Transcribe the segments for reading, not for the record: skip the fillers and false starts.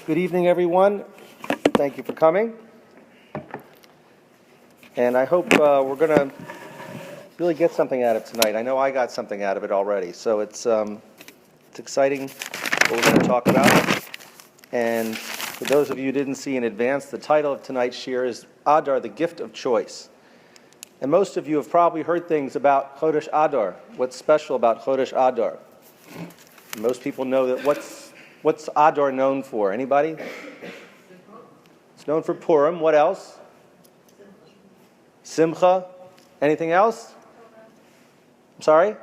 Good evening, everyone. Thank you for coming. And I hope we're going to really get something out of it tonight. I know I got something out of it already. So it's exciting what we're going to talk about. And for those of you who didn't see in advance, the title of tonight's shir is Adar, the Gift of Choice. And most of you have probably heard things about Chodesh Adar. What's special about Chodesh Adar? Most people know that what's Adar known for? Anybody? It's known for Purim. What else? Simcha. Anything else? I'm sorry?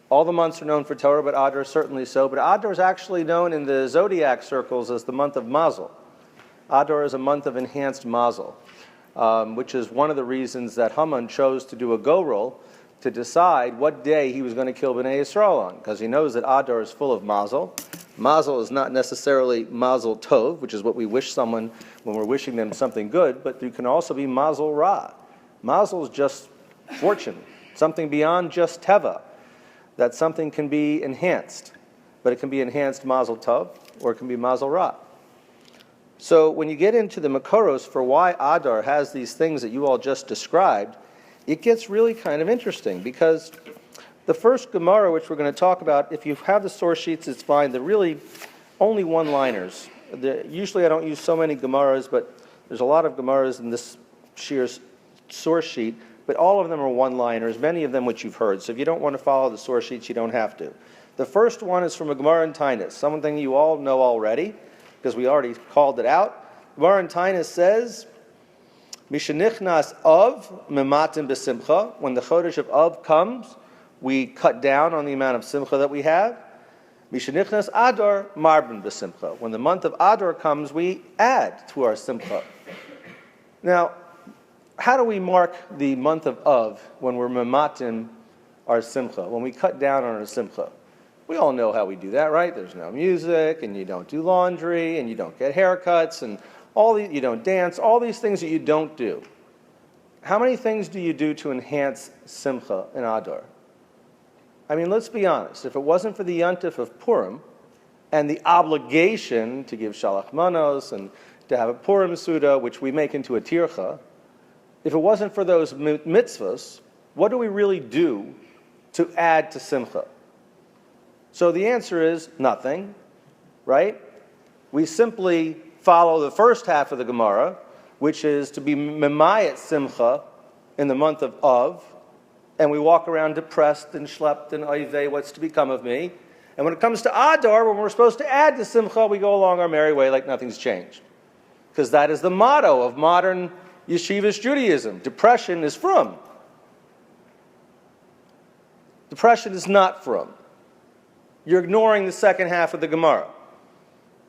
All the months are known for Torah, but Adar certainly so. But Adar is actually known in the zodiac circles as the month of Mazel. Adar is a month of enhanced Mazel, which is one of the reasons that Haman chose to do a go-roll to decide what day he was going to kill Bnei Yisrael on, because he knows that Adar is full of Mazel. Mazel is not necessarily Mazel Tov, which is what we wish someone when we're wishing them something good, but there can also be Mazel Ra. Mazel is just fortune, something beyond just Teva, that something can be enhanced, but it can be enhanced Mazel Tov, or it can be Mazel Ra. So when you get into the Makoros for why Adar has these things that you all just described, it gets really kind of interesting, because the first Gemara, which we're going to talk about, if you have the source sheets, it's fine. They're really only one-liners. Usually I don't use so many Gemaras, but there's a lot of Gemaras in this shir's source sheet, but all of them are one-liners, many of them which you've heard. So if you don't want to follow the source sheets, you don't have to. The first one is from a Gemara in Tainus, something you all know already, because we already called it out. Gemara in Tainus says, Mishanichnas Av Mematim B'Simcha. When the Chodesh of Av comes, we cut down on the amount of simcha that we have. Mishanichnas Adar Marben B'Simcha. When the month of Adar comes, we add to our simcha. Now, how do we mark the month of Av when we're mematim our simcha, when we cut down on our simcha? We all know how we do that, right? There's no music, and you don't do laundry, and you don't get haircuts, and you don't dance, all these things that you don't do. How many things do you do to enhance simcha in Adar? I mean, let's be honest. If it wasn't for the Yontif of Purim and the obligation to give Shalach Manos and to have a Purim Suda, which we make into a tircha, if it wasn't for those mitzvahs, what do we really do to add to simcha? So the answer is nothing, right? We simply follow the first half of the Gemara, which is to be memayat simcha in the month of Av, and we walk around depressed and schlepped and oivei, what's to become of me? And when it comes to Adar, when we're supposed to add to simcha, we go along our merry way like nothing's changed. Because that is the motto of modern yeshivish Judaism. Depression is from. Depression is not from. You're ignoring the second half of the Gemara.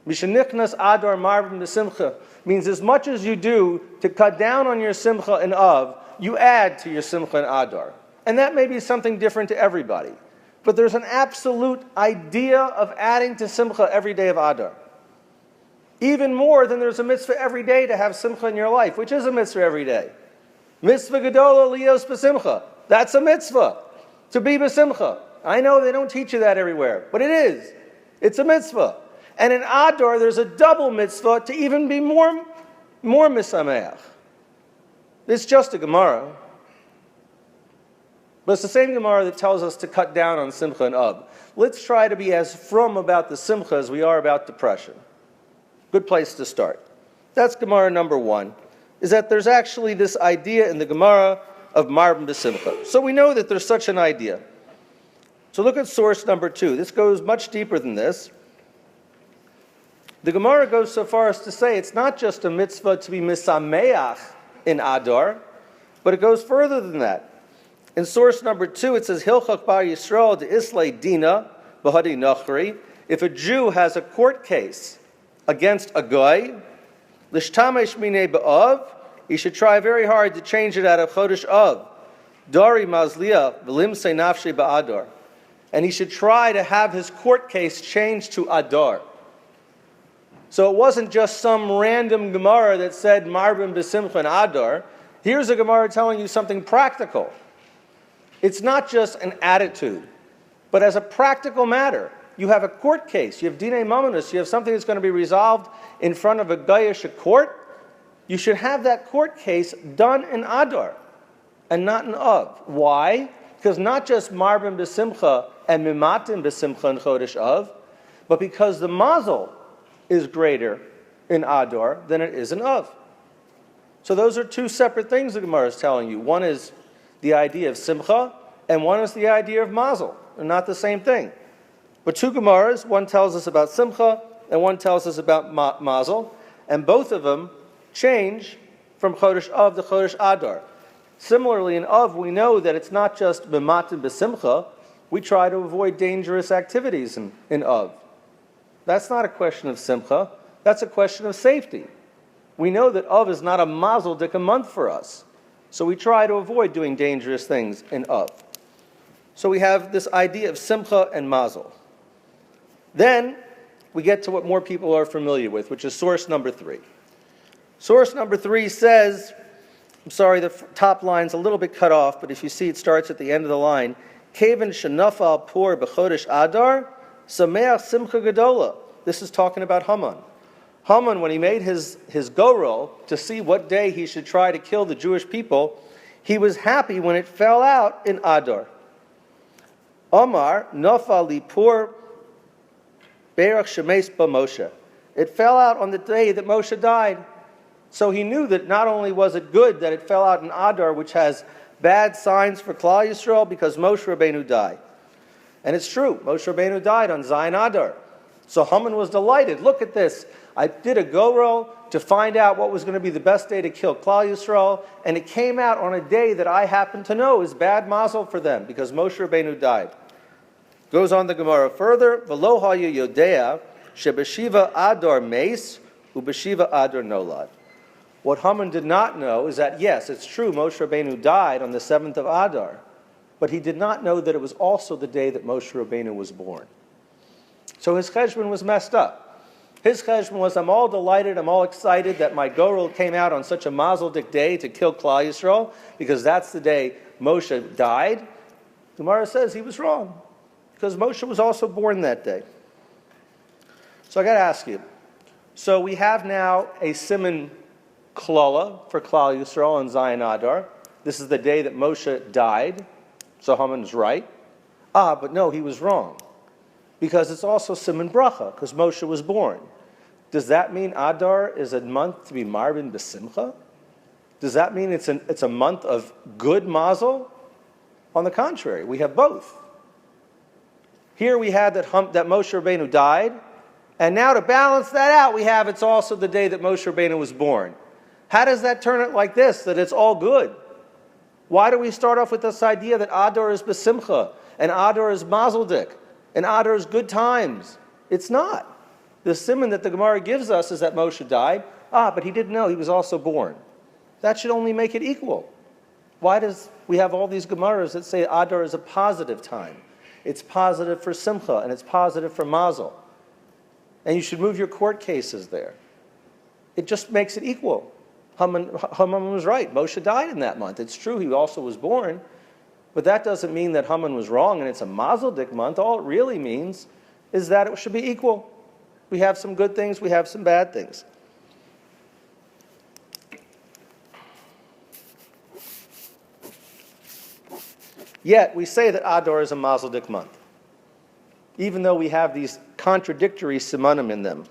Mishanichnas Adar Marvin B'Simcha means as much as you do to cut down on your simcha in Av, you add to your simcha in Adar. And that may be something different to everybody. But there's an absolute idea of adding to simcha every day of Adar. Even more than there's a mitzvah every day to have simcha in your life, which is a mitzvah every day. Mitzvah gedola lios b'simcha. That's a mitzvah, to be b'simcha. I know they don't teach you that everywhere, but it is. It's a mitzvah. And in Adar, there's a double mitzvah to even be more misameach. It's just a Gemara. But it's the same Gemara that tells us to cut down on simcha and Av. Let's try to be as frum about the simcha as we are about depression. Good place to start. That's Gemara number one, is that there's actually this idea in the Gemara of Marben B'Simcha. So we know that there's such an idea. So look at source number two. This goes much deeper than this. The Gemara goes so far as to say it's not just a mitzvah to be misameach in Adar, but it goes further than that. In source number two, it says, Hilchach bar Yisrael de islay dina b'hadi nachri. If a Jew has a court case against a goy, l'shtamesh minei ba'av, he should try very hard to change it out of Chodesh Av. Dari mazliya v'limsei nafshei ba'adar. And he should try to have his court case changed to Adar. So it wasn't just some random Gemara that said Marben B'Simcha and Adar. Here's a Gemara telling you something practical. It's not just an attitude, but as a practical matter. you have a court case. You have dinei mamonos. You have something that's going to be resolved in front of a goyish court. You should have that court case done in Adar and not in Av. Why? Because not just marbim b'simcha and mimatim b'simcha in Chodesh Av, but because the mazel is greater in Adar than it is in Av. So those are two separate things the Gemara is telling you. One is the idea of simcha, and one is the idea of mazel. They're not the same thing. But two Gemaras, one tells us about simcha, and one tells us about mazel, and both of them change from Chodesh Av to Chodesh Adar. Similarly, in Av, we know that it's not just b'matim b'simcha. We try to avoid dangerous activities in Av. That's not a question of simcha. That's a question of safety. We know that Av is not a mazel dik a month for us. So we try to avoid doing dangerous things in Av. So we have this idea of simcha and mazel. Then we get to what more people are familiar with, which is source number 3. Source number 3 says, I'm sorry, the top line's a little bit cut off, but if you see it starts at the end of the line, Kaven shenafal por b'chodesh Adar, sameach simcha gedola. This is talking about Haman. Haman, when he made his go-roll to see what day he should try to kill the Jewish people, he was happy when it fell out in Adar. Omar nafal lipur berach shemes ba Moshe. It fell out on the day that Moshe died. So he knew that not only was it good that it fell out in Adar, which has bad signs for Klal Yisrael, because Moshe Rabbeinu died. And it's true, Moshe Rabbeinu died on Zayin Adar. So Haman was delighted. Look at this. I did a go-roll to find out what was going to be the best day to kill Klal Yisrael, and it came out on a day that I happen to know is bad mazel for them, because Moshe Rabbeinu died. Goes on the Gemara further, V'lo haya yodea shebeshiva Adar meis ubeshiva Adar nolad. What Haman did not know is that, yes, it's true, Moshe Rabbeinu died on the 7th of Adar, but he did not know that it was also the day that Moshe Rabbeinu was born. So his cheshbon was messed up. His cheshbon was, I'm all delighted, I'm all excited that my gorel came out on such a mazeldik day to kill Klal Yisrael, because that's the day Moshe died. Gemara says he was wrong, because Moshe was also born that day. So I got to ask you, so we have now a siman Klala for Klal Yisrael and Zayin Adar. This is the day that Moshe died. So Haman's right. But no, he was wrong. Because it's also Siman Bracha, because Moshe was born. Does that mean Adar is a month to be Marbin B'Simcha? Does that mean it's a month of good mazel? On the contrary, we have both. Here we had that Moshe Rabbeinu died, and now to balance that out, we have it's also the day that Moshe Rabbeinu was born. How does that turn it like this, that it's all good? Why do we start off with this idea that Adar is B'Simcha, and Adar is Mazeldik, and Adar is good times? It's not. The siman that the Gemara gives us is that Moshe died. But he didn't know he was also born. That should only make it equal. Why does we have all these Gemaras that say Adar is a positive time? It's positive for Simcha, and it's positive for Mazel. And you should move your court cases there. It just makes it equal. Haman was right. Moshe died in that month. It's true, he also was born. But that doesn't mean that Haman was wrong and it's a Mazeldik month. All it really means is that it should be equal. We have some good things, we have some bad things. Yet, we say that Adar is a Mazeldik month, even though we have these contradictory simanim in them.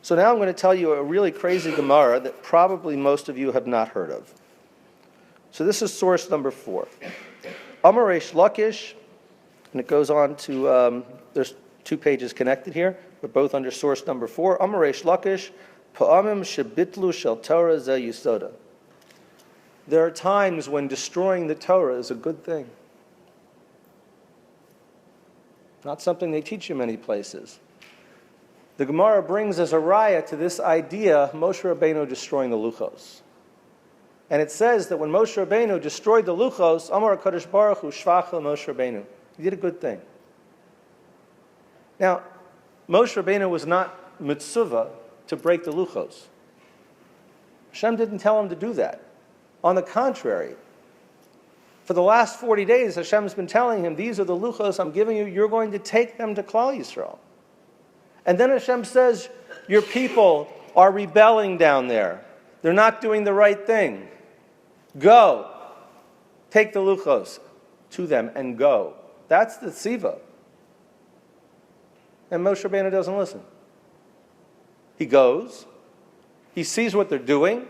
So now I'm going to tell you a really crazy Gemara that probably most of you have not heard of. So this is source number 4. Amar Reish Lakish, and it goes on to, there's 2 pages connected here, but both under source number 4. Amar Reish Lakish, Pa'amim shebitlu shel Torah ze yisoda. There are times when destroying the Torah is a good thing. Not something they teach you many places. The Gemara brings as a raya to this idea Moshe Rabbeinu destroying the Luchos. And it says that when Moshe Rabbeinu destroyed the Luchos, Amar HaKadosh Baruch Hu shvach el Moshe Rabbeinu. He did a good thing. Now, Moshe Rabbeinu was not mitzvah to break the Luchos. Hashem didn't tell him to do that. On the contrary, For the last 40 days, Hashem's been telling him, these are the luchos I'm giving you. You're going to take them to Klal Yisrael. And then Hashem says, your people are rebelling down there. They're not doing the right thing. Go. Take the luchos to them and go. That's the tziva. And Moshe Rabbeinu doesn't listen. He goes. He sees what they're doing.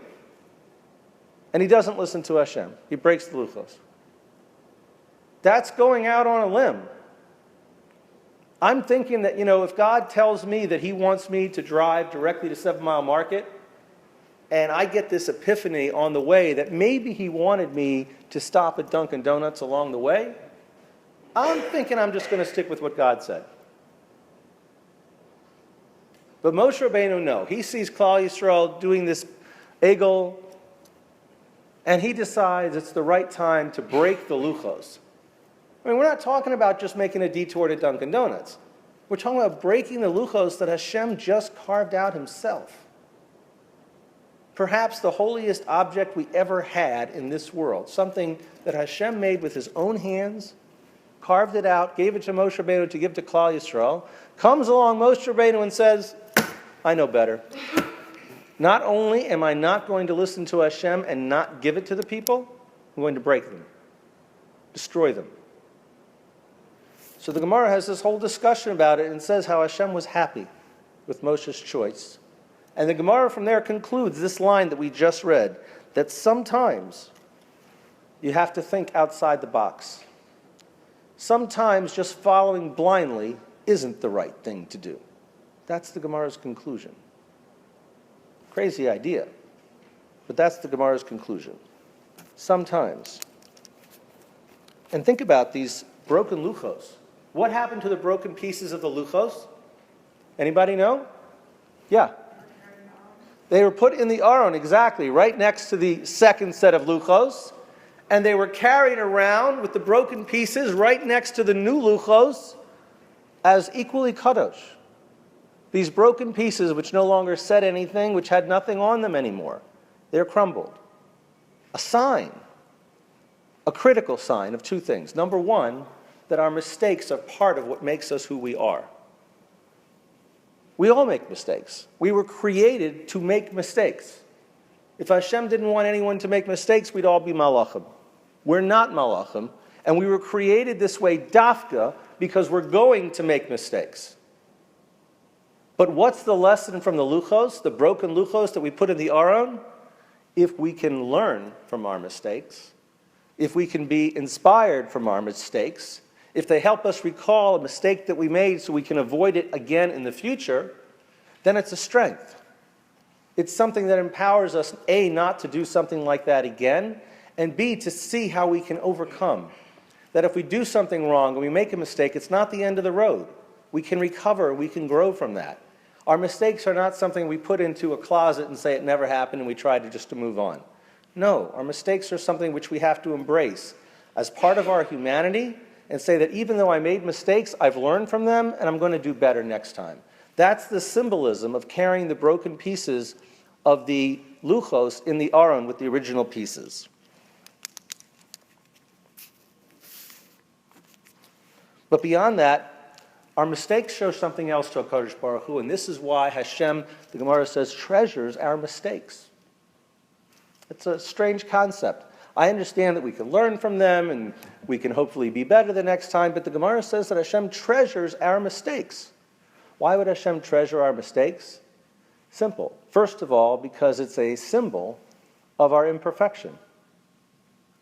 And he doesn't listen to Hashem. He breaks the luchos. That's going out on a limb. I'm thinking that, if God tells me that he wants me to drive directly to 7 Mile Market, and I get this epiphany on the way that maybe he wanted me to stop at Dunkin' Donuts along the way, I'm thinking I'm just going to stick with what God said. But Moshe Rabbeinu, no. He sees Klal Yisrael doing this egel, and he decides it's the right time to break the luchos. I mean, we're not talking about just making a detour to Dunkin' Donuts. We're talking about breaking the luchos that Hashem just carved out himself. Perhaps the holiest object we ever had in this world, something that Hashem made with his own hands, carved it out, gave it to Moshe Rabbeinu to give to Klal Yisrael, comes along Moshe Rabbeinu and says, I know better. Not only am I not going to listen to Hashem and not give it to the people, I'm going to break them, destroy them. So the Gemara has this whole discussion about it and says how Hashem was happy with Moshe's choice. And the Gemara from there concludes this line that we just read, that sometimes you have to think outside the box. Sometimes just following blindly isn't the right thing to do. That's the Gemara's conclusion. Crazy idea, but that's the Gemara's conclusion. Sometimes. And think about these broken luchos. What happened to the broken pieces of the luchos? Anybody know? Yeah. They were put in the aron, exactly, right next to the second set of luchos. And they were carried around with the broken pieces right next to the new luchos as equally kadosh. These broken pieces which no longer said anything, which had nothing on them anymore. They're crumbled. A sign, a critical sign of two things. Number one, that our mistakes are part of what makes us who we are. We all make mistakes. We were created to make mistakes. If Hashem didn't want anyone to make mistakes, we'd all be malachim. We're not malachim, and we were created this way dafka because we're going to make mistakes. But what's the lesson from the luchos, the broken luchos that we put in the aron? If we can learn from our mistakes, if we can be inspired from our mistakes, if they help us recall a mistake that we made so we can avoid it again in the future, then it's a strength. It's something that empowers us, A, not to do something like that again, and B, to see how we can overcome. That if we do something wrong and we make a mistake, it's not the end of the road. We can recover, we can grow from that. Our mistakes are not something we put into a closet and say it never happened and we try to move on. No, our mistakes are something which we have to embrace as part of our humanity and say that even though I made mistakes, I've learned from them and I'm going to do better next time. That's the symbolism of carrying the broken pieces of the luchos in the aron with the original pieces. But beyond that, our mistakes show something else to HaKadosh Baruch Hu, and this is why Hashem, the Gemara says, treasures our mistakes. It's a strange concept. I understand that we can learn from them and we can hopefully be better the next time, but the Gemara says that Hashem treasures our mistakes. Why would Hashem treasure our mistakes? Simple. First of all, because it's a symbol of our imperfection.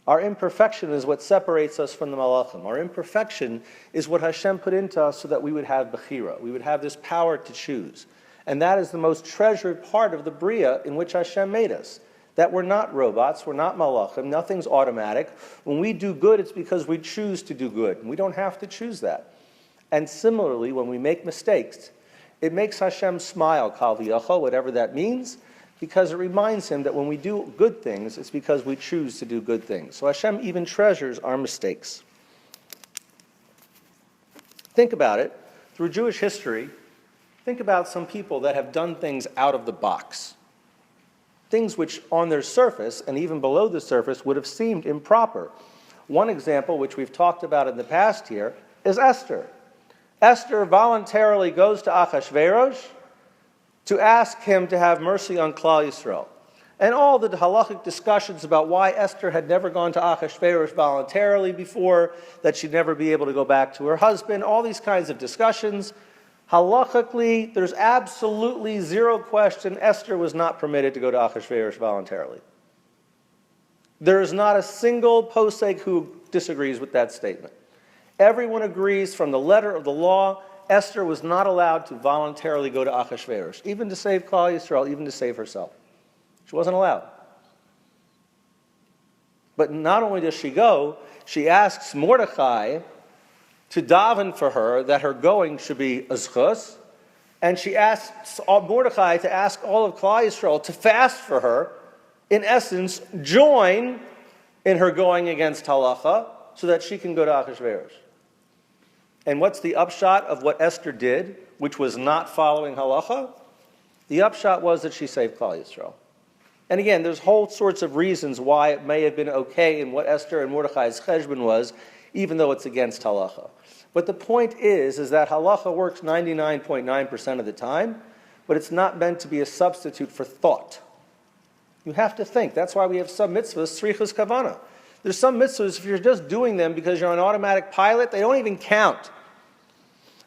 Our imperfection is what separates us from the malachim. Our imperfection is what Hashem put into us so that we would have bechira. We would have this power to choose. And that is the most treasured part of the bria in which Hashem made us. That we're not robots, we're not malachim, nothing's automatic. When we do good, it's because we choose to do good. And we don't have to choose that. And similarly, when we make mistakes, it makes Hashem smile, kal v'yachol, whatever that means, because it reminds him that when we do good things, it's because we choose to do good things. So Hashem even treasures our mistakes. Think about it. Through Jewish history, think about some people that have done things out of the box. Things which on their surface, and even below the surface, would have seemed improper. One example, which we've talked about in the past here, is Esther. Esther voluntarily goes to Achashverosh to ask him to have mercy on Klal Yisrael. And all the halachic discussions about why Esther had never gone to Achashverosh voluntarily before, that she'd never be able to go back to her husband, all these kinds of discussions. Halachically, there's absolutely zero question Esther was not permitted to go to Achashverosh voluntarily. There is not a single posek who disagrees with that statement. Everyone agrees from the letter of the law, Esther was not allowed to voluntarily go to Achashverosh, even to save Klal Yisrael, even to save herself. She wasn't allowed. But not only does she go, she asks Mordechai to daven for her that her going should be a zchus, and she asks Mordechai to ask all of Klal Yisrael to fast for her, in essence, join in her going against halacha so that she can go to Achashverosh. And what's the upshot of what Esther did, which was not following halacha? The upshot was that she saved Klal Yisrael. And again, there's whole sorts of reasons why it may have been okay in what Esther and Mordechai's cheshbon was, even though it's against halacha. But the point is that halacha works 99.9% of the time, but it's not meant to be a substitute for thought. You have to think. That's why we have some mitzvahs, tzrichas kavana. There's some mitzvahs, if you're just doing them because you're on automatic pilot, they don't even count.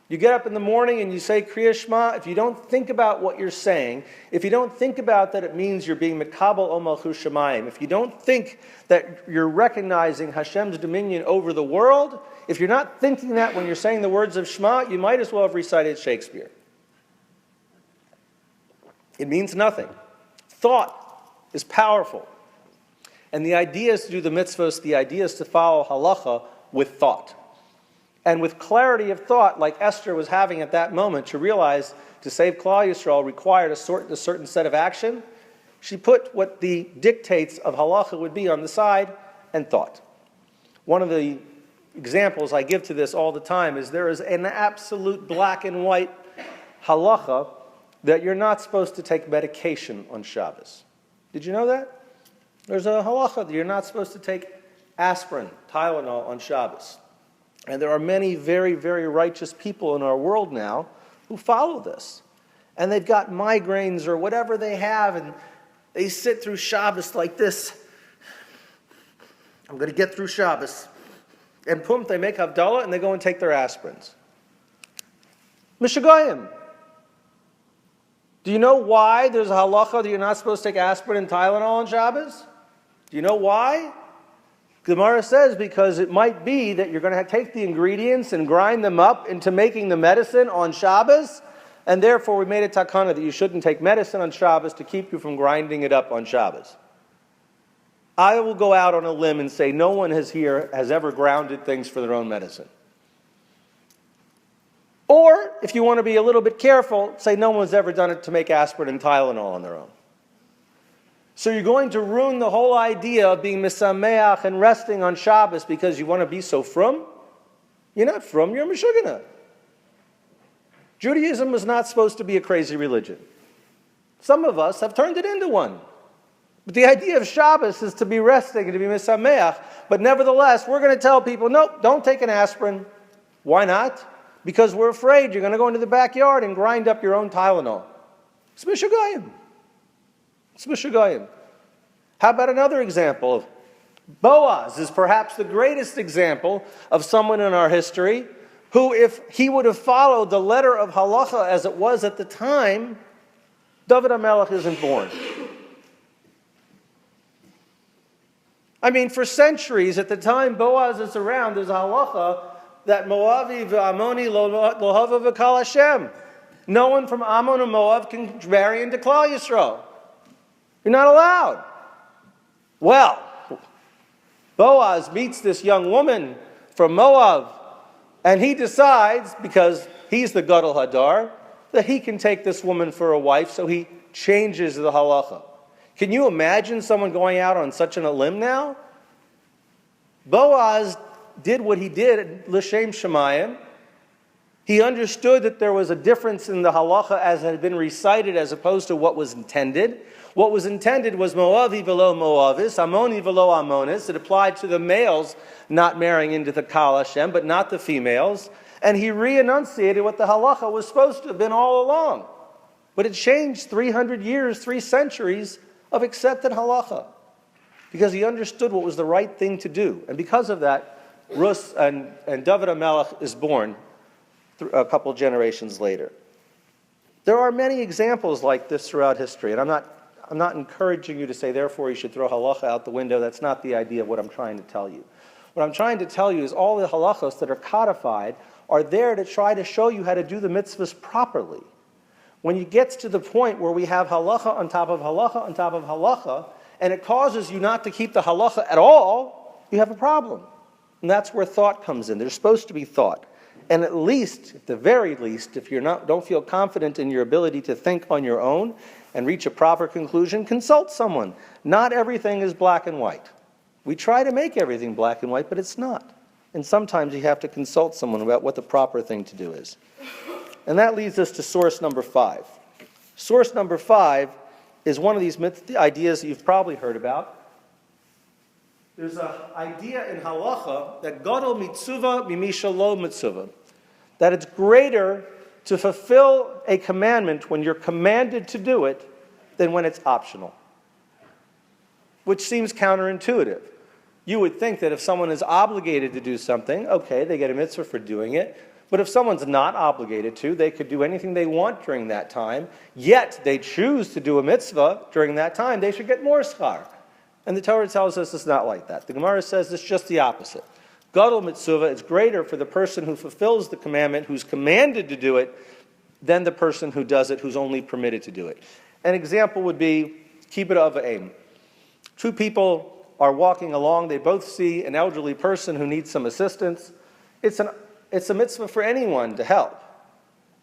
You get up in the morning and you say Kriya Shema. If you don't think about what you're saying, if you don't think about that it means you're being Mekabel O Malchus Shamayim, if you don't think that you're recognizing Hashem's dominion over the world, if you're not thinking that when you're saying the words of Shema, you might as well have recited Shakespeare. It means nothing. Thought is powerful. And the idea is to do the mitzvahs, the idea is to follow halacha with thought. And with clarity of thought, like Esther was having at that moment, to realize to save Klal Yisrael required a certain set of action, she put what the dictates of halacha would be on the side and thought. One of the examples I give to this all the time is there is an absolute black and white halacha that you're not supposed to take medication on Shabbos. Did you know that? There's a halacha that you're not supposed to take aspirin, Tylenol on Shabbos. And there are many very, very righteous people in our world now who follow this. And they've got migraines or whatever they have, and they sit through Shabbos like this. I'm going to get through Shabbos. And pum, they make Havdalah and they go and take their aspirins. Mishagoyim. Do you know why there's a halacha that you're not supposed to take aspirin and Tylenol on Shabbos? Do you know why? Gemara says because it might be that you're going to take the ingredients and grind them up into making the medicine on Shabbos, and therefore we made a takana that you shouldn't take medicine on Shabbos to keep you from grinding it up on Shabbos. I will go out on a limb and say no one has ever grounded things for their own medicine. Or, if you want to be a little bit careful, say no one's ever done it to make aspirin and Tylenol on their own. So you're going to ruin the whole idea of being misameach and resting on Shabbos because you want to be so frum? You're not frum, you're Meshugana. Judaism was not supposed to be a crazy religion. Some of us have turned it into one. But the idea of Shabbos is to be resting and to be misameach. But nevertheless, we're going to tell people, nope, don't take an aspirin. Why not? Because we're afraid you're going to go into the backyard and grind up your own Tylenol. It's Meshugayim. It's Meshugayim. How about another example? Boaz is perhaps the greatest example of someone in our history who, if he would have followed the letter of halacha as it was at the time, David HaMelech isn't born. I mean, for centuries, at the time Boaz is around, there's a halacha that Moavi v'Amoni lo hava v'kal Hashem. No one from Ammon and Moab can marry into Klal Yisrael. You're not allowed. Well, Boaz meets this young woman from Moab, and he decides, because he's the Gadol Adar, that he can take this woman for a wife, so he changes the halacha. Can you imagine someone going out on such a limb now? Boaz did what he did, l'shem shemayim, He understood that there was a difference in the halacha as it had been recited as opposed to what was intended. What was intended was Moavi velo Moavis, Ammoni velo Ammonis. It applied to the males not marrying into the Kal Hashem, but not the females. And he re-enunciated what the halacha was supposed to have been all along. But it changed 300 years, 3 centuries of accepted halacha. Because he understood what was the right thing to do. And because of that, Rus and David HaMelech is born a couple generations later. There are many examples like this throughout history, and I'm not encouraging you to say, therefore, you should throw halacha out the window. That's not the idea of what I'm trying to tell you. What I'm trying to tell you is all the halachos that are codified are there to try to show you how to do the mitzvahs properly. When it gets to the point where we have halacha on top of halacha on top of halacha, and it causes you not to keep the halacha at all, you have a problem. And that's where thought comes in. There's supposed to be thought. And at least, at the very least, if you don't feel confident in your ability to think on your own and reach a proper conclusion, consult someone. Not everything is black and white. We try to make everything black and white, but it's not. And sometimes you have to consult someone about what the proper thing to do is. And that leads us to source number 5. Source number 5 is one of these ideas that you've probably heard about. There's an idea in halacha that gadol mitzuva mimisha lo mitzuva, that it's greater to fulfill a commandment when you're commanded to do it than when it's optional, which seems counterintuitive. You would think that if someone is obligated to do something, okay, they get a mitzvah for doing it, but if someone's not obligated to, they could do anything they want during that time, yet they choose to do a mitzvah during that time, they should get more schar. And the Torah tells us it's not like that. The Gemara says it's just the opposite. Gadol mitzvah is greater for the person who fulfills the commandment, who's commanded to do it, than the person who does it, who's only permitted to do it. An example would be kibbud av v'em. 2 people are walking along. They both see an elderly person who needs some assistance. It's a mitzvah for anyone to help.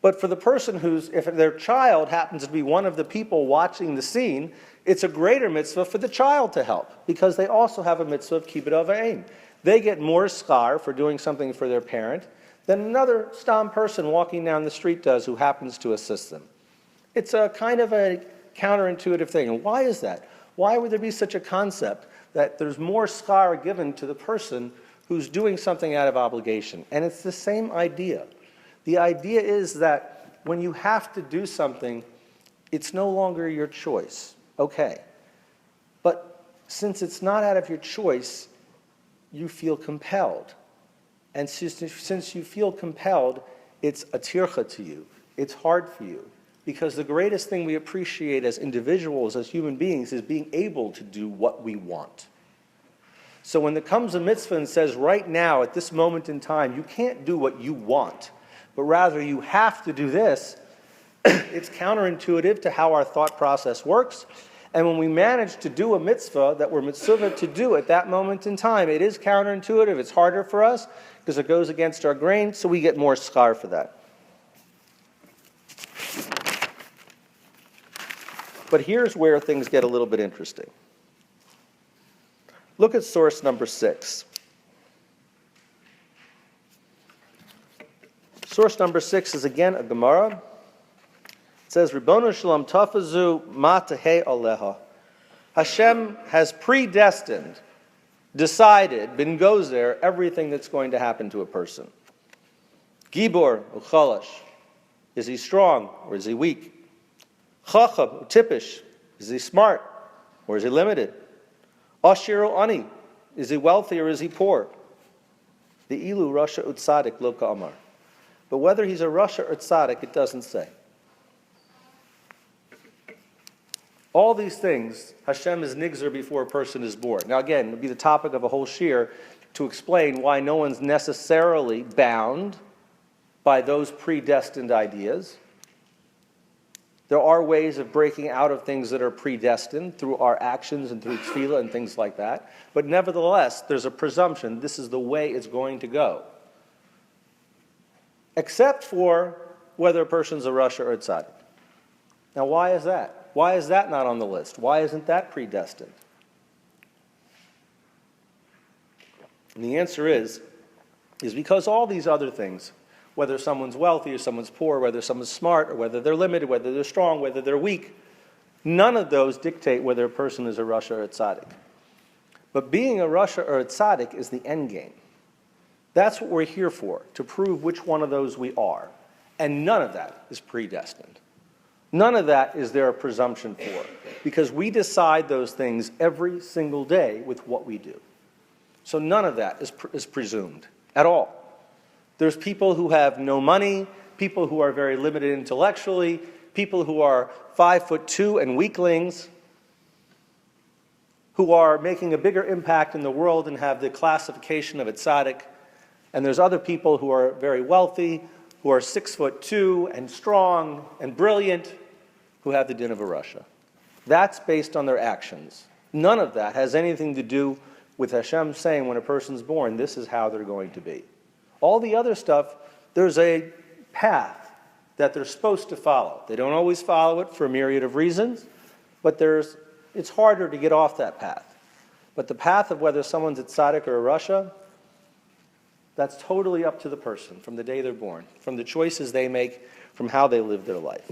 But for the person if their child happens to be one of the people watching the scene, it's a greater mitzvah for the child to help, because they also have a mitzvah of kibbud av v'em. They get more schar for doing something for their parent than another stam person walking down the street does who happens to assist them. It's a kind of a counterintuitive thing. And why is that? Why would there be such a concept that there's more schar given to the person who's doing something out of obligation? And it's the same idea. The idea is that when you have to do something, it's no longer your choice. Okay. But since it's not out of your choice, you feel compelled. And since you feel compelled, it's a tircha to you. It's hard for you. Because the greatest thing we appreciate as individuals, as human beings, is being able to do what we want. So when there comes a mitzvah and says, right now, at this moment in time, you can't do what you want, but rather you have to do this, it's counterintuitive to how our thought process works. And when we manage to do a mitzvah that we're mitzvah to do at that moment in time, it is counterintuitive. It's harder for us because it goes against our grain, so we get more schar for that. But here's where things get a little bit interesting. Look at source number 6. Source number 6 is again a Gemara. It says, Ribono Shalom tafazu ma tehei aleha. Hashem has predestined, decided, bin gozer, everything that's going to happen to a person. Gibor uchalash. Is he strong or is he weak? Chacham utipish. Is he smart or is he limited? Ashir ani. Is he wealthy or is he poor? The ilu rasha utzadik lo ka'amar. But whether he's a rasha or tzaddik, it doesn't say. All these things, Hashem is nigzer before a person is born. Now again, it would be the topic of a whole shir to explain why no one's necessarily bound by those predestined ideas. There are ways of breaking out of things that are predestined through our actions and through tefillah and things like that. But nevertheless, there's a presumption this is the way it's going to go. Except for whether a person's a rasha or a tzaddik. Now why is that? Why is that not on the list? Why isn't that predestined? And the answer is because all these other things, whether someone's wealthy or someone's poor, whether someone's smart or whether they're limited, whether they're strong, whether they're weak. None of those dictate whether a person is a rasha or a tzaddik. But being a rasha or a tzaddik is the end game. That's what we're here for, to prove which one of those we are. And none of that is predestined. None of that is there a presumption for, because we decide those things every single day with what we do. So none of that is presumed at all. There's people who have no money, people who are very limited intellectually, people who are 5'2" and weaklings, who are making a bigger impact in the world and have the classification of a tzaddik. And there's other people who are very wealthy, who are 6'2" and strong and brilliant, who have the din of a rasha. That's based on their actions. None of that has anything to do with Hashem saying when a person's born, this is how they're going to be. All the other stuff, there's a path that they're supposed to follow. They don't always follow it for a myriad of reasons, but it's harder to get off that path. But the path of whether someone's a tzaddik or a rasha, that's totally up to the person from the day they're born, from the choices they make, from how they live their life.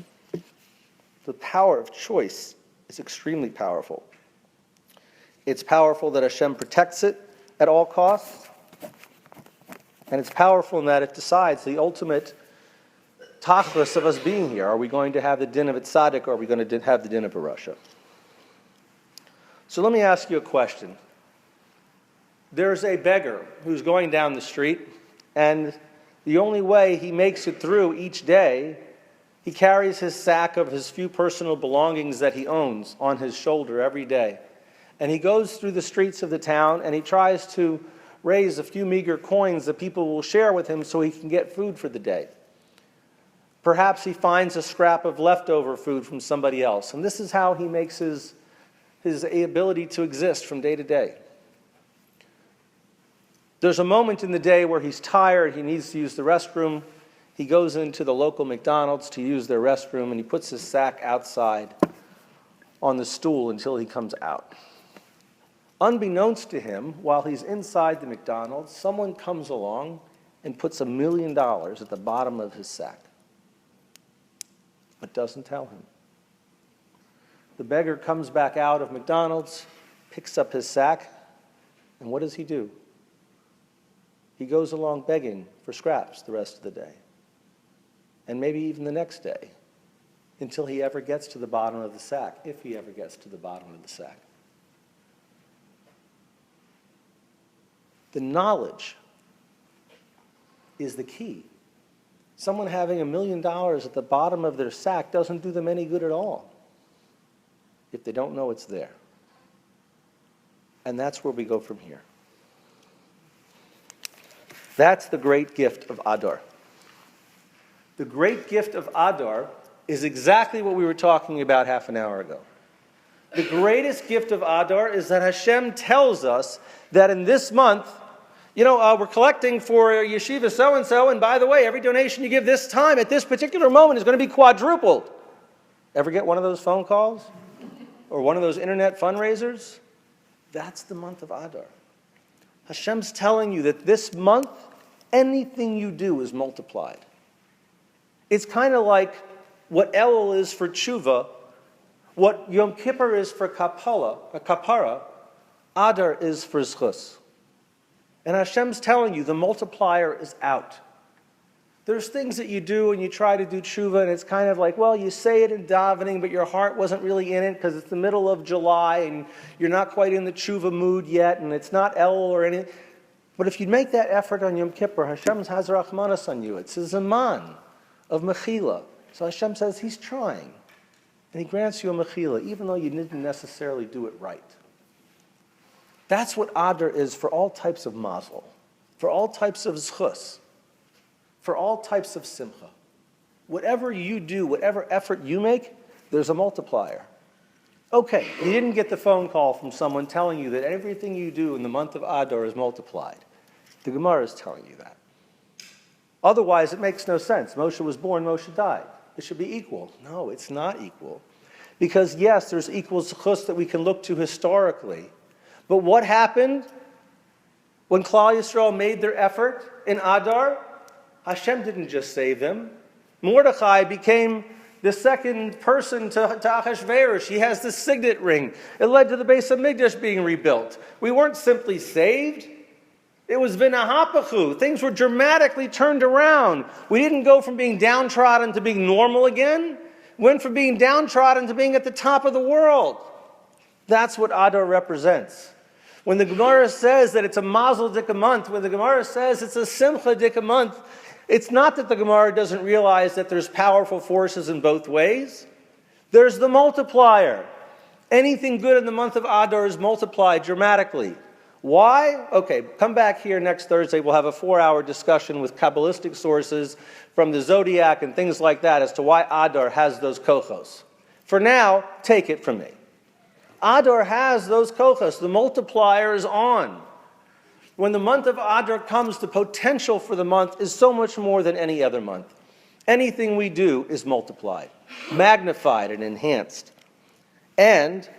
The power of choice is extremely powerful. It's powerful that Hashem protects it at all costs. And it's powerful in that it decides the ultimate tachlis of us being here. Are we going to have the din of a tzaddik, or are we going to have the din of a rasha? So let me ask you a question. There's a beggar who's going down the street, and the only way he makes it through each day, he carries his sack of his few personal belongings that he owns on his shoulder every day. And he goes through the streets of the town, and he tries to raise a few meager coins that people will share with him so he can get food for the day. Perhaps he finds a scrap of leftover food from somebody else. And this is how he makes his ability to exist from day to day. There's a moment in the day where he's tired, he needs to use the restroom. He goes into the local McDonald's to use their restroom, and he puts his sack outside on the stool until he comes out. Unbeknownst to him, while he's inside the McDonald's, someone comes along and puts $1 million at the bottom of his sack, but doesn't tell him. The beggar comes back out of McDonald's, picks up his sack, and what does he do? He goes along begging for scraps the rest of the day, and maybe even the next day, until he ever gets to the bottom of the sack, if he ever gets to the bottom of the sack. The knowledge is the key. Someone having $1 million at the bottom of their sack doesn't do them any good at all if they don't know it's there. And that's where we go from here. That's the great gift of Adar. The great gift of Adar is exactly what we were talking about half an hour ago. The greatest gift of Adar is that Hashem tells us that in this month, we're collecting for yeshiva so-and-so, and by the way, every donation you give this time at this particular moment is going to be quadrupled. Ever get one of those phone calls? Or one of those internet fundraisers? That's the month of Adar. Hashem's telling you that this month, anything you do is multiplied. It's kind of like what Elul is for tshuva, what Yom Kippur is for kapara, Adar is for zchus. And Hashem's telling you the multiplier is out. There's things that you do and you try to do tshuva, and it's kind of like, well, you say it in davening, but your heart wasn't really in it because it's the middle of July and you're not quite in the tshuva mood yet, and it's not Elul or anything. But if you make that effort on Yom Kippur, Hashem has rachmanas on you. It's a zaman of mechila. So Hashem says He's trying. And He grants you a mechila, even though you didn't necessarily do it right. That's what Adar is for all types of mazel, for all types of zchus, for all types of simcha. Whatever you do, whatever effort you make, there's a multiplier. Okay, you didn't get the phone call from someone telling you that everything you do in the month of Adar is multiplied. The Gemara is telling you that. Otherwise, it makes no sense. Moshe was born, Moshe died. It should be equal. No, it's not equal. Because yes, there's equal zchus that we can look to historically. But what happened when Klal Yisrael made their effort in Adar? Hashem didn't just save them. Mordechai became the second person to Achashverosh. He has the signet ring. It led to the Beis Hamikdash being rebuilt. We weren't simply saved. It was v'nahapachu. Things were dramatically turned around. We didn't go from being downtrodden to being normal again. We went from being downtrodden to being at the top of the world. That's what Adar represents. When the Gemara says that it's a mazel dika month, when the Gemara says it's a simcha dika month, it's not that the Gemara doesn't realize that there's powerful forces in both ways. There's the multiplier. Anything good in the month of Adar is multiplied dramatically. Why? Okay, come back here next Thursday. We'll have a 4-hour discussion with Kabbalistic sources from the Zodiac and things like that as to why Adar has those kochos. For now, take it from me. Adar has those kochos. The multiplier is on. When the month of Adar comes, the potential for the month is so much more than any other month. Anything we do is multiplied, magnified, and enhanced. And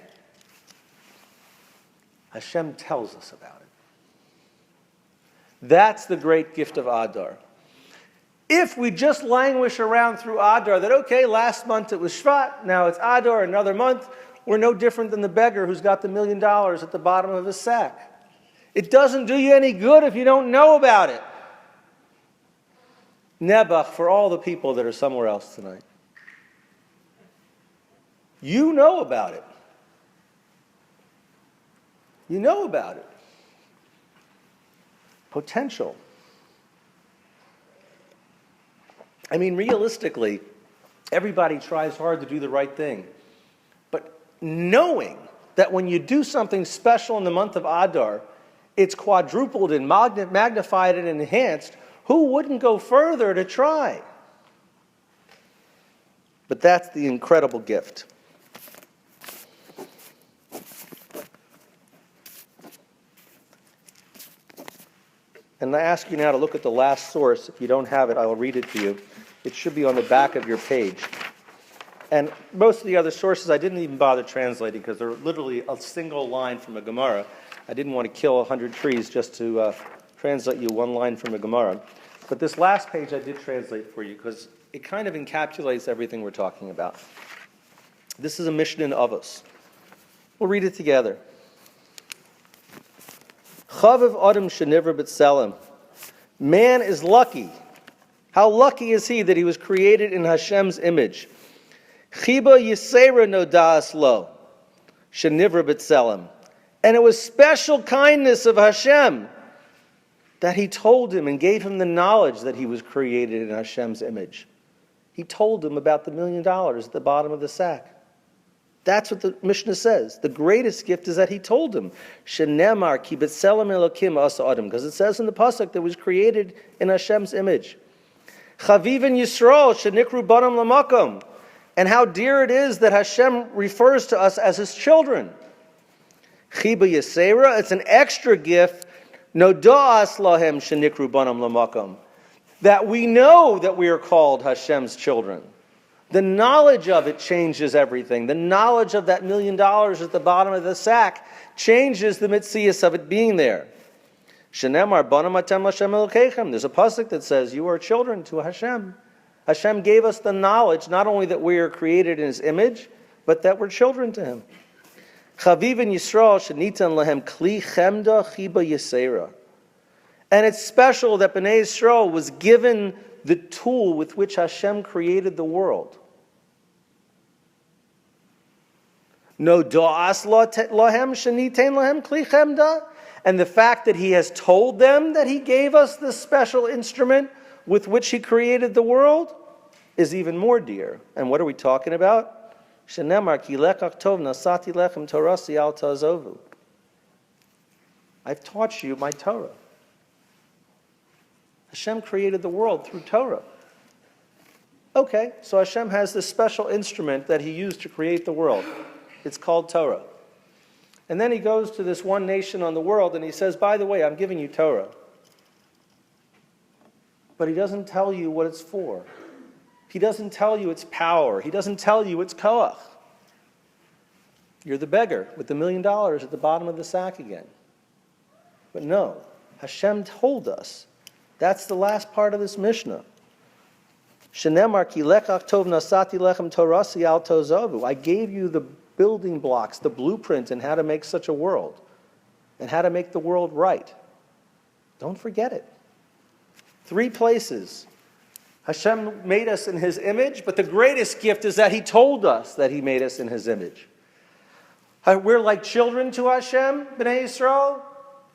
Hashem tells us about it. That's the great gift of Adar. If we just languish around through Adar, that okay, last month it was Shvat, now it's Adar, another month, we're no different than the beggar who's got the $1 million at the bottom of his sack. It doesn't do you any good if you don't know about it. Nebuch for all the people that are somewhere else tonight. You know about it. You know about it. Potential. I mean, realistically, everybody tries hard to do the right thing. But knowing that when you do something special in the month of Adar, it's quadrupled and magnified and enhanced, who wouldn't go further to try? But that's the incredible gift. And I ask you now to look at the last source. If you don't have it, I will read it to you. It should be on the back of your page. And most of the other sources I didn't even bother translating because they're literally a single line from a Gemara. I didn't want to kill 100 trees just to translate you one line from a Gemara. But this last page I did translate for you because it kind of encapsulates everything we're talking about. This is a Mishnah in Avos. We'll read it together. Chavav Adam Shenivra B'Tselem. Man is lucky. How lucky is he that he was created in Hashem's image? Chiba Yisera no Da'as Lo. Shenivra B'Tselem. And it was special kindness of Hashem that he told him and gave him the knowledge that he was created in Hashem's image. He told him about the $1 million at the bottom of the sack. That's what the Mishnah says. The greatest gift is that he told him. Shenemar ki b'tselem Elokim asa Adam. Because it says in the pasuk that was created in Hashem's image. Chaviv and Yisrael shenikru banam lamakom. And how dear it is that Hashem refers to us as his children. Chiba Yisera, it's an extra gift. No da'as lahem shenikru banam lamakom. That we know that we are called Hashem's children. The knowledge of it changes everything. The knowledge of that $1 million at the bottom of the sack changes the mitzias of it being there. Shenemar banam atem l'Hashem Elokeichem. There's a pasuk that says, you are children to Hashem. Hashem gave us the knowledge, not only that we are created in his image, but that we're children to him. Chaviv and Yisrael shenitan lahem kli chemda chiba yisera. And it's special that Bnei Yisrael was given the tool with which Hashem created the world. No da'as lahem shenitain lahem kli chemda. And the fact that he has told them that he gave us this special instrument with which he created the world is even more dear. And what are we talking about? Shenemar ki lekach tov nasati lechem torasi al ta'azovu. I've taught you my Torah. Hashem created the world through Torah. Okay, so Hashem has this special instrument that he used to create the world. It's called Torah. And then he goes to this one nation on the world and he says, by the way, I'm giving you Torah. But he doesn't tell you what it's for. He doesn't tell you its power. He doesn't tell you its koach. You're the beggar with the $1 million at the bottom of the sack again. But no, Hashem told us That's the last part of this Mishnah. Shenemar ki lechach tov nasati lechem torasi al tozavu. I gave you the building blocks, the blueprint, and how to make such a world, and how to make the world right. Don't forget it. 3 places. Hashem made us in His image, but the greatest gift is that He told us that He made us in His image. We're like children to Hashem, B'nai Yisrael,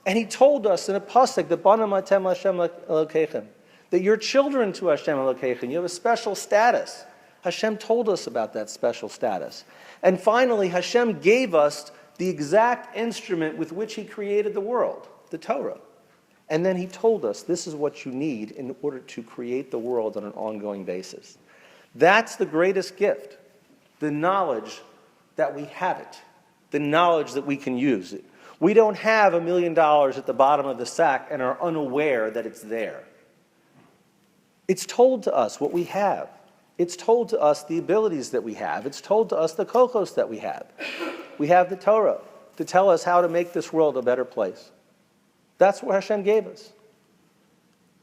and He told us in a pasuk, the Banam Atem Hashem Elokeichem, that you're children to Hashem Elokeichem. You have a special status. Hashem told us about that special status. And finally, Hashem gave us the exact instrument with which He created the world, the Torah. And then He told us, this is what you need in order to create the world on an ongoing basis. That's the greatest gift, the knowledge that we have it, the knowledge that we can use it. We don't have $1 million at the bottom of the sack and are unaware that it's there. It's told to us what we have. It's told to us the abilities that we have. It's told to us the kochos that we have. We have the Torah to tell us how to make this world a better place. That's what Hashem gave us.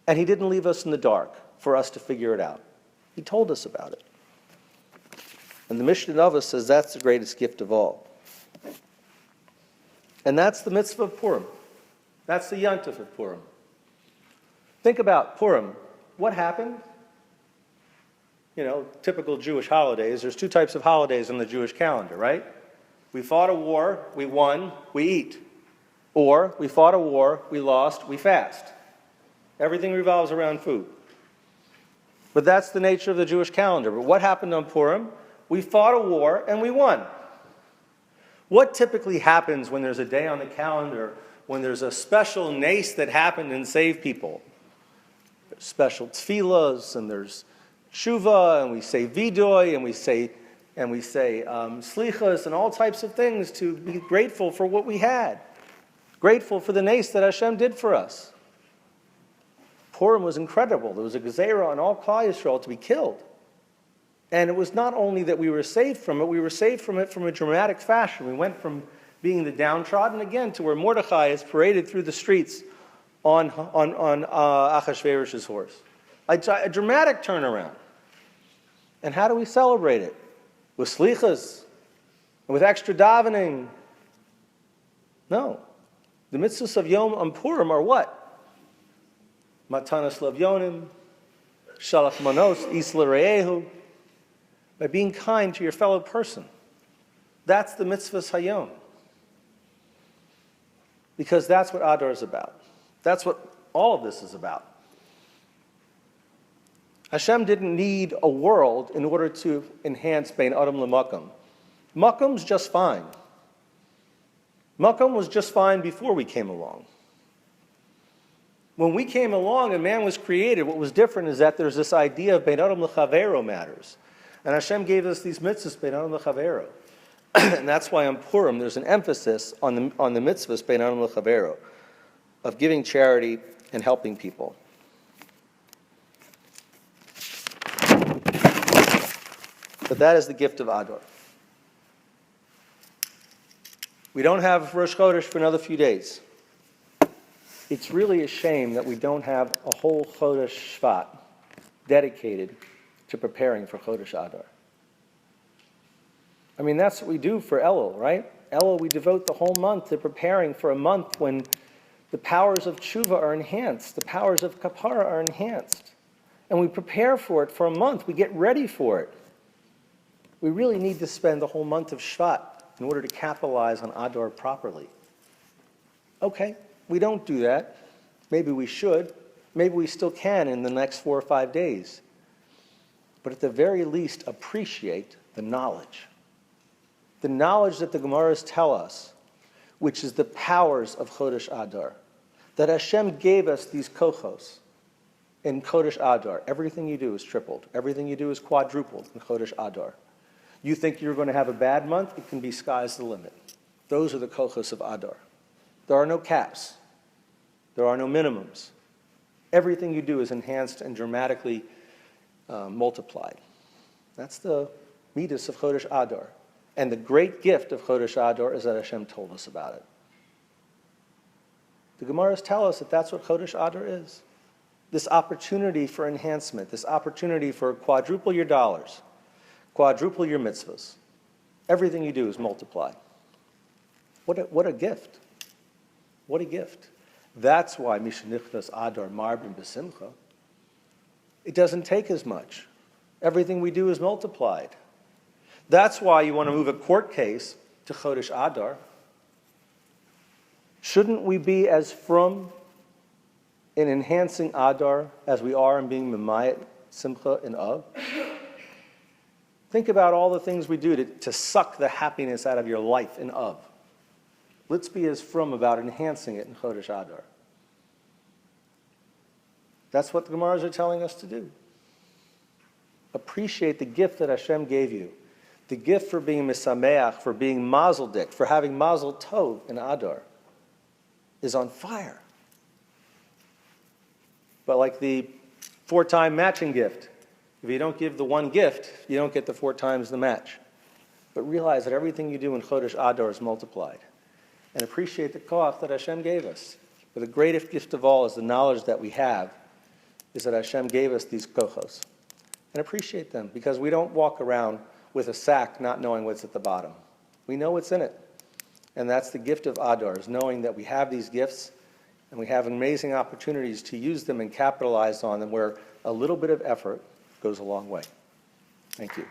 And He didn't leave us in the dark for us to figure it out. He told us about it. And the Mishnah Nova says that's the greatest gift of all. And that's the mitzvah of Purim. That's the yontif of Purim. Think about Purim. What happened? Typical Jewish holidays. There's 2 types of holidays in the Jewish calendar, right? We fought a war, we won, we eat. Or we fought a war, we lost, we fast. Everything revolves around food. But that's the nature of the Jewish calendar. But what happened on Purim? We fought a war and we won. What typically happens when there's a day on the calendar, when there's a special nace that happened and saved people? There's special tefillas, and there's tshuva, and we say vidoy, and we say slichas, and all types of things to be grateful for what we had. Grateful for the nace that Hashem did for us. Purim was incredible. There was a gezerah on all Klal Yisrael to be killed. And it was not only that we were saved from it, we were saved from it from a dramatic fashion. We went from being the downtrodden again to where Mordechai is paraded through the streets on Achashverosh's horse. A dramatic turnaround. And how do we celebrate it? With slichas, with extra davening. No. The mitzvahs of Yom on Purim are what? Matanas Lavyonim, Shalach Manos, Isla Re'ehu. By being kind to your fellow person. That's the mitzvahs Hayom. Because that's what Adar is about. That's what all of this is about. Hashem didn't need a world in order to enhance Bein Adam LeMakom. Makom's just fine. Makom was just fine before we came along. When we came along and man was created, what was different is that there's this idea of Bein Adam LeChavero matters. And Hashem gave us these mitzvahs, Bein Adam LeChavero. And that's why on Purim there's an emphasis on the mitzvahs, Bein Adam LeChavero, of giving charity and helping people. But that is the gift of Adar. We don't have Rosh Chodesh for another few days. It's really a shame that we don't have a whole Chodesh Shvat dedicated to preparing for Chodesh Adar. I mean, that's what we do for Elul, right? Elul, we devote the whole month to preparing for a month when the powers of tshuva are enhanced, the powers of kapara are enhanced. And we prepare for it for a month. We get ready for it. We really need to spend the whole month of Shvat in order to capitalize on Adar properly. Okay, we don't do that. Maybe we should. Maybe we still can in the next 4 or 5 days. But at the very least, appreciate the knowledge. The knowledge that the Gemaras tell us, which is the powers of Chodesh Adar. That Hashem gave us these kochos in Chodesh Adar. Everything you do is tripled. Everything you do is quadrupled in Chodesh Adar. You think you're going to have a bad month? It can be sky's the limit. Those are the kochos of Adar. There are no caps. There are no minimums. Everything you do is enhanced and dramatically multiplied. That's the midas of Chodesh Adar. And the great gift of Chodesh Adar is that Hashem told us about it. The Gemaras tell us that that's what Chodesh Adar is. this opportunity for enhancement, this opportunity for quadruple your dollars, quadruple your mitzvahs. Everything you do is multiplied. What a gift. What a gift. That's why Mishenichnas Adar Marbin B'Simcha. It doesn't take as much. Everything we do is multiplied. That's why you want to move a court case to Chodesh Adar. Shouldn't we be as frum in enhancing Adar as we are in being Memayat Simcha in Av? Think about all the things we do to suck the happiness out of your life in Av. Let's be as frum about enhancing it in Chodesh Adar. That's what the Gemaras are telling us to do. Appreciate the gift that Hashem gave you. The gift for being Misameach, for being Mazel Dik, for having Mazel Tov in Adar is on fire. But like the 4-time matching gift, if you don't give the one gift, you don't get the 4 times the match. But realize that everything you do in Chodesh Adar is multiplied. And appreciate the koach that Hashem gave us. But the greatest gift of all is the knowledge that we have, is that Hashem gave us these kochos. And appreciate them, because we don't walk around with a sack not knowing what's at the bottom. We know what's in it. And that's the gift of Adar, is knowing that we have these gifts and we have amazing opportunities to use them and capitalize on them, where a little bit of effort goes a long way. Thank you.